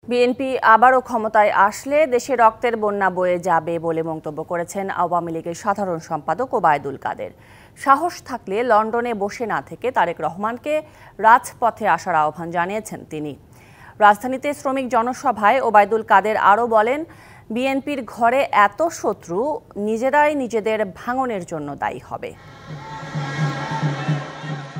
BNP আবারও ক্ষমতায় আসলে দেশে রক্তের বন্যা বয়ে যাবে বলে মন্তব্য করেছেন আওয়ামী লীগের সাধারণ সম্পাদক ওবায়দুল কাদের। সাহস থাকলে লন্ডনে বসে না থেকে তারেক রহমানকে রাজপথে আসার আহ্বান জানিয়েছেন তিনি। রাজধানীতে শ্রমিক জনসভায় ওবায়দুল কাদের আরও বলেন, বিএনপির ঘরে এত শত্রু, নিজেরাই নিজেদের ভাঙনের জন্য দায়ী হবে।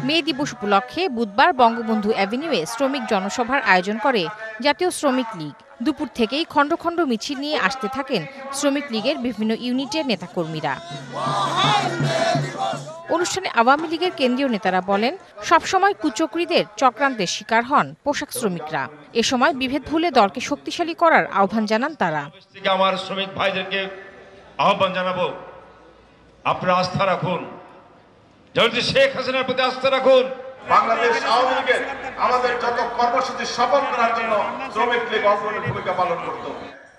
মে দিবস উপলক্ষে বুধবার বঙ্গবন্ধু অ্যাভিনিউয়ে শ্রমিক জনসভার আয়োজন করে জাতীয় শ্রমিক লীগ। দুপুর থেকেই খণ্ড খণ্ড মিছিল নিয়ে আসতে থাকেন শ্রমিক লীগের বিভিন্ন ইউনিটের নেতাকর্মীরা। অনুষ্ঠানে আওয়ামী লীগের কেন্দ্রীয় নেতারা বলেন, সবসময় কুচক্রীদের চক্রান্তের শিকার হন পোশাক শ্রমিকরা। এ সময় বিভেদ ভুলে দলকে শক্তিশালী করার আহ্বান জানান তারা। আমার শ্রমিক ভাইদেরকে আহ্বান জানাবো, আপনারা আস্থা রাখুন, শেখ হাসিনার প্রতি আস্থা রাখুন। বাংলাদেশ আওয়ামী লীগের আমাদের যত কর্মসূচি সফল করার জন্য শ্রমিক লীগ অগ্রণী ভূমিকা পালন করত।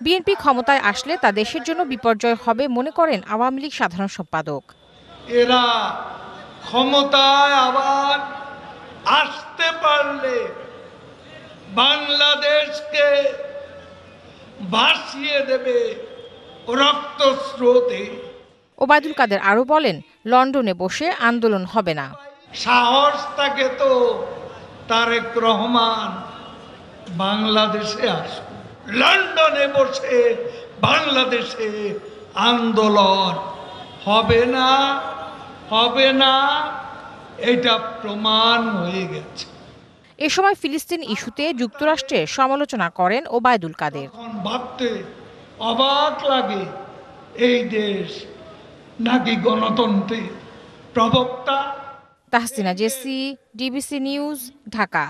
বিএনপি ক্ষমতায় আসলে তা দেশের জন্য বিপর্যয় হবে মনে করেন আওয়ামী লীগ সাধারণ সম্পাদক। এরা ক্ষমতায় আবার আসতে পারলে বাংলাদেশকে ভাসিয়ে দেবে রক্তস্রোতে। ওবায়দুল কাদের আরও বলেন, লন্ডনে বসে আন্দোলন হবে না। সাহস থাকে তো তারেক রহমান বাংলাদেশে আসুন, লন্ডনে বসে বাংলাদেশে আন্দোলন হবে না, হবে না, এটা প্রমাণ হয়ে গেছে। এ সময় ফিলিস্তিন ইস্যুতে যুক্তরাষ্ট্রের সমালোচনা করেন ওবায়দুল কাদের। ভাবতে অবাক লাগে, এই দেশ নাকি গণতন্ত্রের প্রবক্তা। Tahsina Jesy, DBC news, Dhaka.